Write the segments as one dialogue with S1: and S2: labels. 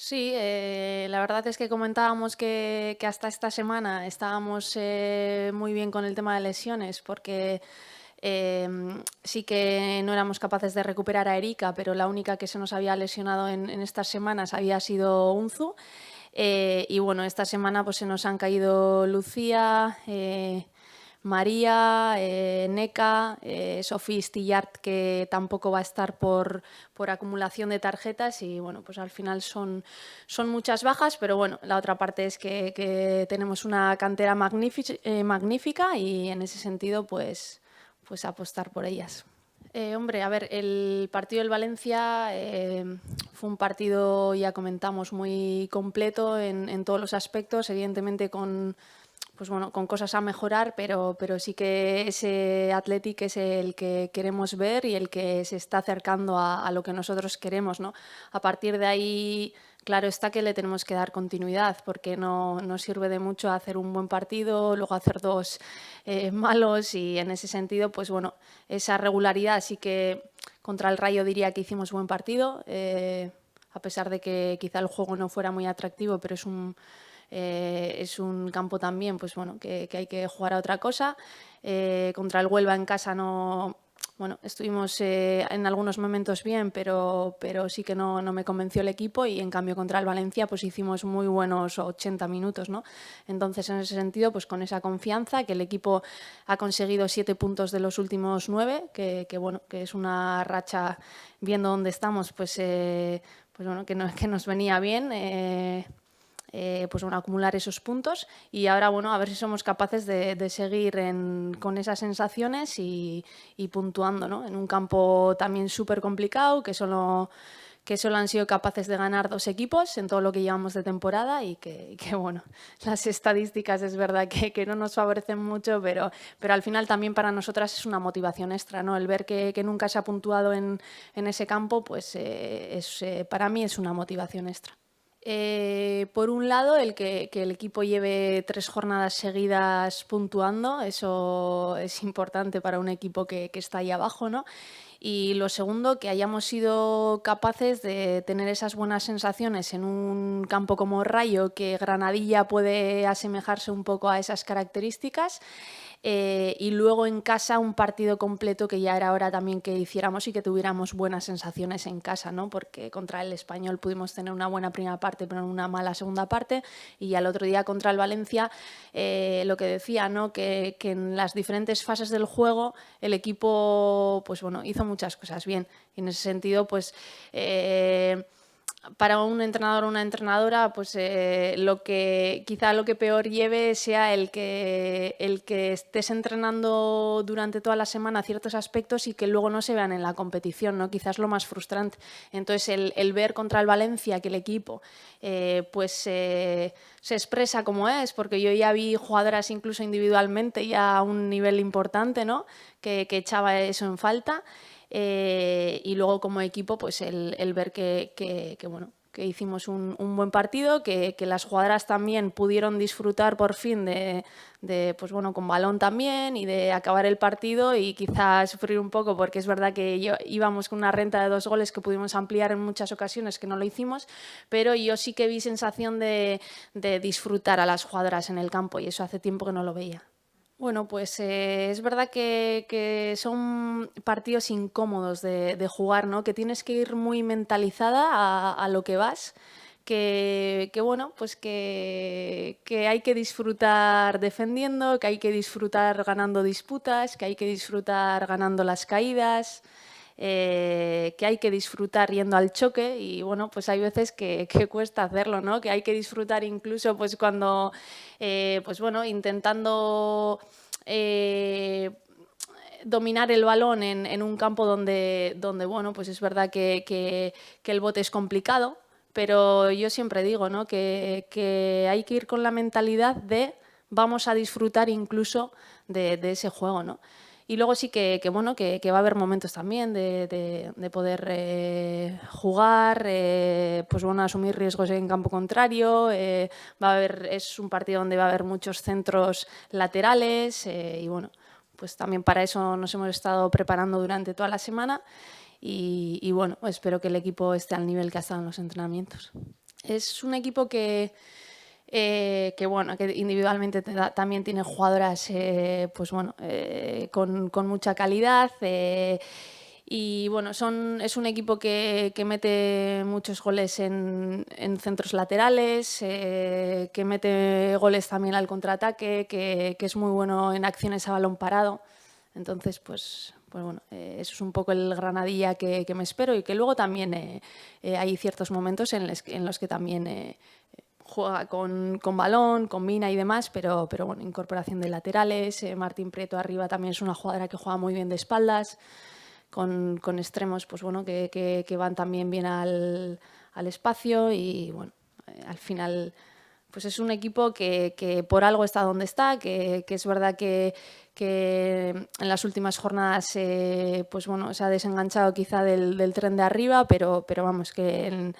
S1: Sí, la verdad es que comentábamos que hasta esta semana estábamos muy bien con el tema de lesiones, porque sí que no éramos capaces de recuperar a Erika, pero la única que se nos había lesionado en estas semanas había sido Unzu. Y bueno, esta semana pues se nos han caído Lucía, María, Neca, Sofía Stillart, que tampoco va a estar por acumulación de tarjetas, y bueno, pues al final son muchas bajas, pero bueno, la otra parte es que tenemos una cantera magnífica, y en ese sentido pues apostar por ellas. Hombre, a ver, el partido del Valencia fue un partido, ya comentamos, muy completo en todos los aspectos, evidentemente pues bueno, con cosas a mejorar, pero sí que ese Athletic es el que queremos ver y el que se está acercando a lo que nosotros queremos, ¿no? A partir de ahí, claro está que le tenemos que dar continuidad, porque no sirve de mucho hacer un buen partido, luego hacer dos malos, y en ese sentido, pues bueno, esa regularidad sí que contra el Rayo diría que hicimos buen partido, a pesar de que quizá el juego no fuera muy atractivo, pero es un campo también, pues bueno, que hay que jugar a otra cosa. Contra el Huelva en casa no, bueno, estuvimos en algunos momentos bien, pero sí que no me convenció el equipo, y en cambio contra el Valencia pues hicimos muy buenos 80 minutos, ¿no? Entonces, en ese sentido, pues con esa confianza, que el equipo ha conseguido 7 puntos de los últimos 9, que bueno, que es una racha, viendo dónde estamos, pues bueno, que nos venía bien. Pues bueno, acumular esos puntos, y ahora bueno, a ver si somos capaces de seguir con esas sensaciones y puntuando, ¿no? En un campo también súper complicado, que solo han sido capaces de ganar 2 equipos en todo lo que llevamos de temporada, y que bueno, las estadísticas es verdad que no nos favorecen mucho, pero al final también para nosotras es una motivación extra, ¿no? El ver que nunca se ha puntuado en ese campo, pues para mí es una motivación extra. Por un lado, que el equipo lleve 3 jornadas seguidas puntuando, eso es importante para un equipo que está ahí abajo, ¿no? Y lo segundo, que hayamos sido capaces de tener esas buenas sensaciones en un campo como Rayo, que Granadilla puede asemejarse un poco a esas características. Y luego en casa un partido completo, que ya era hora también que hiciéramos y que tuviéramos buenas sensaciones en casa, ¿no? Porque contra el Español pudimos tener una buena primera parte, pero una mala segunda parte, y al otro día contra el Valencia, lo que decía, ¿no? Que en las diferentes fases del juego el equipo, pues bueno, hizo muchas cosas bien, y en ese sentido, pues para un entrenador o una entrenadora, pues quizá lo que peor lleve sea el que estés entrenando durante toda la semana ciertos aspectos y que luego no se vean en la competición, ¿no? Quizás lo más frustrante. Entonces, el ver contra el Valencia que el equipo se expresa como es, porque yo ya vi jugadoras incluso individualmente ya a un nivel importante, ¿no? Que echaba eso en falta. Y luego como equipo, pues el ver bueno, que hicimos un buen partido, que las jugadoras también pudieron disfrutar por fin pues bueno, con balón también, y de acabar el partido y quizás sufrir un poco, porque es verdad que íbamos con una renta de 2 goles que pudimos ampliar en muchas ocasiones, que no lo hicimos, pero yo sí que vi sensación de disfrutar a las jugadoras en el campo, y eso hace tiempo que no lo veía. Bueno, pues es verdad que son partidos incómodos de jugar, ¿no? Que tienes que ir muy mentalizada a lo que vas, bueno, pues que hay que disfrutar defendiendo, que hay que disfrutar ganando disputas, que hay que disfrutar ganando las caídas, que hay que disfrutar yendo al choque, y bueno, pues hay veces que cuesta hacerlo, ¿no? Que hay que disfrutar incluso pues cuando, pues bueno, intentando dominar el balón en un campo donde bueno, pues es verdad que el bote es complicado, pero yo siempre digo, ¿no? que hay que ir con la mentalidad de vamos a disfrutar incluso de ese juego, ¿no? Y luego sí bueno, que va a haber momentos también de poder jugar, pues bueno, asumir riesgos en campo contrario. Es un partido donde va a haber muchos centros laterales, y bueno, pues también para eso nos hemos estado preparando durante toda la semana, y bueno, espero que el equipo esté al nivel que ha estado en los entrenamientos. Es un equipo bueno, que individualmente también tiene jugadoras pues bueno, con mucha calidad. Y bueno, es un equipo que mete muchos goles en centros laterales, que mete goles también al contraataque, que es muy bueno en acciones a balón parado. Entonces, pues bueno, eso es un poco el Granadilla que me espero, y que luego también hay ciertos momentos en los que también juega con balón, combina y demás, pero bueno, incorporación de laterales. Martín Prieto arriba también es una jugadora que juega muy bien de espaldas, con extremos pues bueno, que van también bien al espacio. Y bueno, al final pues es un equipo que por algo está donde está, que es verdad que en las últimas jornadas pues bueno, se ha desenganchado quizá del tren de arriba, pero vamos, que en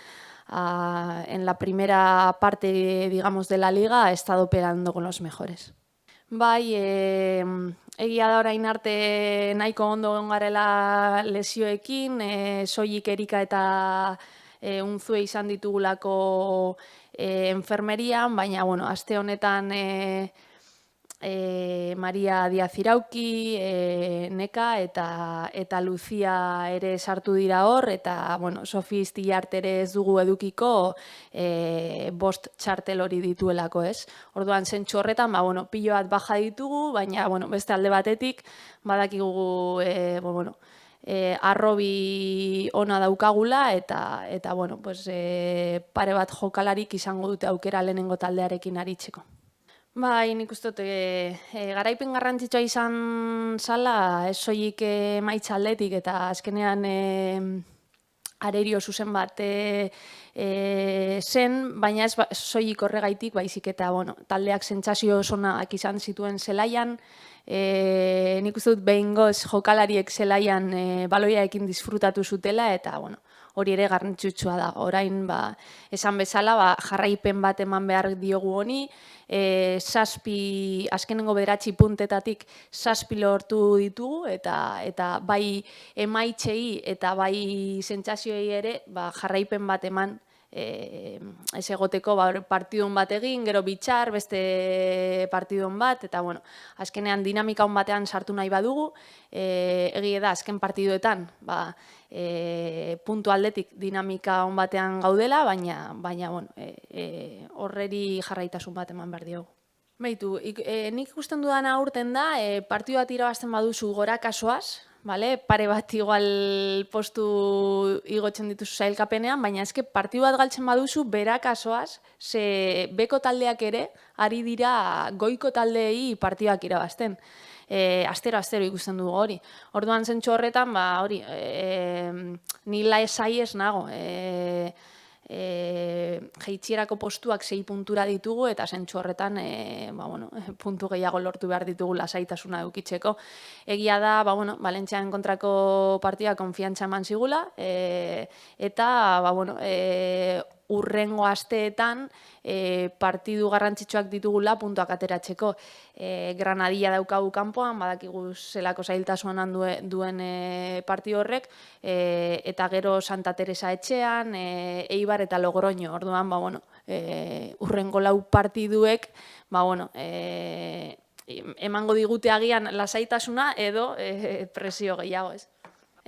S1: la primera parte, digamos, de la liga ha estado peleando con los mejores. Bai, egia da orain arte nahiko ondo egon garela lesioekin, soilik Erika eta Unzue izan ditugulako enfermerian, baina bueno, aste honetan Maria Diaz Irauki, Neka eta Lucia ere sartu dira hor, eta bueno, Sofi Stillart ere ez dugu edukiko bost txartel hori dituelako, ez? Orduan, zentsu horretan, bueno, pilo bat baja ditugu, baina bueno, beste alde batetik badakigu bueno, arrobi ona daukagula, eta bueno, pues, pare bat jokalarik izango dute aukera lehenengo taldearekin aritzeko. Bai, nik uste dut garaipen garrantzitsua izan zala, ez soilik emaitza aldetik, eta azkenean arerio zuzen bat zen, baina ez soilik horregaitik, baizik eta bueno, taldeak sentsazio onak izan zituen zelaian. Nik uste dut behingoz jokalariek zelaian baloiaekin disfrutatu zutela, eta bueno, hori ere garrantzitsua da. Orain, esan bezala, jarraipen bat eman behar diogu honi, azkenengo 9 puntetatik 7 lortu ditugu, eta bai emaitzei eta bai sentsazioei ere jarraipen bat eman, ez egoteko partidun bat egin, gero bitxar, beste partidun bat, eta bueno, azkenean dinamika hon batean sartu nahi badugu, egie da azken partiduetan, puntu aldetik dinamika hon batean gaudela, baina bueno, horreri jarraitasun bat eman behar diogu. Beitu, nik ikusten dudana aurten da, partidu bat irabazten baduzu gora kasoaz, pare bat igual postu igotzen dituzu sailkapenean, baina eske partidu bat galtzen baduzu bera kasoaz, ze beko taldeak ere ari dira goiko taldeei partiduak irabazten. Astero ikusten dugu hori. Orduan zentsu horretan, hori, ni laesai ez nago. Jeitxierako postuak 6 puntura ditugu, eta zentsu horretan puntu gehiago lortu behar ditugu lasaitasuna edukitzeko. Egia da, Valentzian kontrako partida konfiantza eman zigula, eta urrengo asteetan partidu garrantzitsuak ditugula puntuak ateratzeko. Granadilla daukagu kanpoan, badakigu zelako zailtasunan duen partidu horrek, eta gero Santa Teresa etxean, Eibar eta Logroño. Orduan, urrengo 4 partiduek, emango digute agian lasaitasuna edo presio gehiago, ez?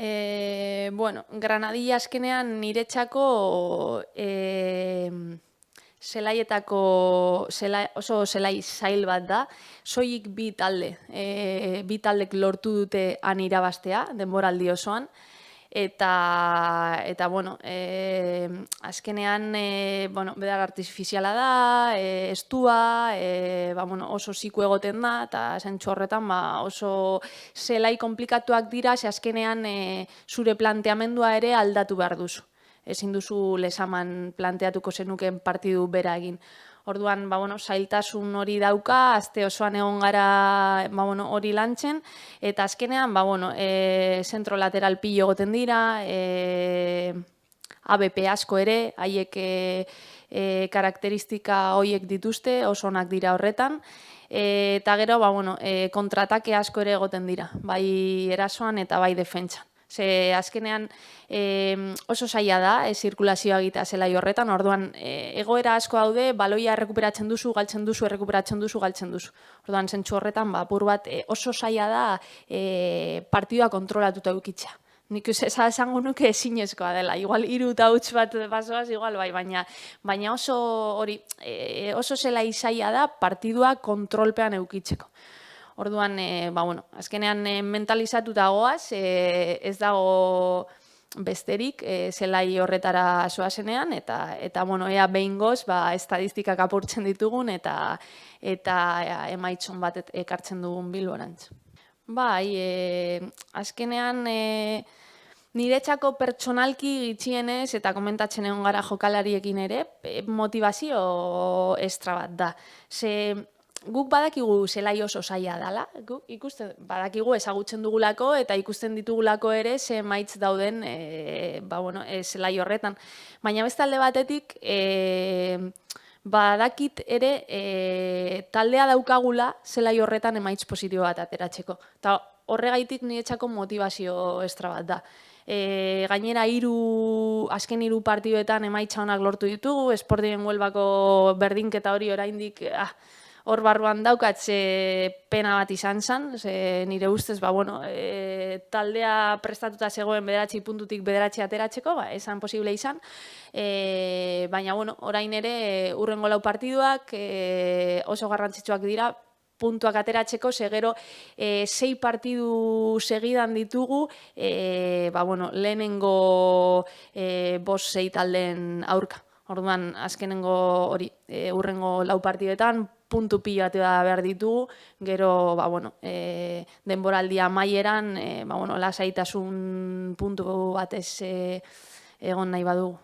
S1: Granadilla azkenean niretzako zelaietako oso zelai zail bat da, soilik bi taldek lortu dute han irabaztea, denboraldi osoan, eta azkenean bedar artifiziala da, estua, oso ziku egoten da, eta zentsu horretan oso zelai komplikatuak dira, ze azkenean zure planteamendua ere aldatu behar duzu. Ezin duzu lezaman planteatuko zenuken partidu bera egin. Orduan, zailtasun hori dauka, aste osoan egon gara hori lantzen, eta azkenean, zentro lateral pilo egoten dira, ABP asko ere, haiek karakteristika horiek dituzte, oso onak dira horretan, eta gero, kontratake asko ere egoten dira, bai erasoan eta bai defentsan. Ze azkenean oso zaila da, zirkulazioa egitea zelai horretan, orduan egoera asko daude, baloia errekuperatzen duzu, galtzen duzu, errekuperatzen duzu, galtzen duzu. Orduan, zentzu horretan, apur bat oso zaila da partidua kontrolatuta eukitzea. Nik esango nuke ezinezkoa dela. Igual 3 eta huts bat basoaz, igual bai, baina oso hori, oso zela izaia da partidua kontrolpean eukitzeko. Orduan, azkenean mentalizatuta goaz, ez dago besterik zelai horretara zoazenean, eta ea behingoz, estadistikak apurtzen ditugun, eta emaitzon bat ekartzen dugun Bilborantz. Bai, azkenean niretzako pertsonalki gitxienez, eta komentatzen egon gara jokalariekin ere, motivazio estra bat da. Guk badakigu zelai oso zaila dela, badakigu ezagutzen dugulako eta ikusten ditugulako ere ze emaitz dauden zelai horretan. Baina beste alde batetik, badakit ere taldea daukagula zelai horretan emaitz positibo bat ateratzeko. Eta horregaitik niretzako motivazio estra bat da. Gainera azken 3 partiduetan emaitza honak lortu ditugu, Sportiven Huelvako berdinketa hori oraindik hor barruan daukatze pena bat izan zen, nire ustez, taldea prestatuta zegoen 9 puntutik 9 ateratzeko, esan posible izan, baina, orain ere hurrengo 4 partiduak oso garrantzitsuak dira, puntuak ateratzeko, gero 6 partidu segidan ditugu, lehenengo 5-6 taldeen aurka. Orduan, azkenengo hori, hurrengo 4 partiduetan, puntu pilo bat behar ditugu, gero, denboraldia amaieran, lasaitasun puntu batez egon nahi badugu.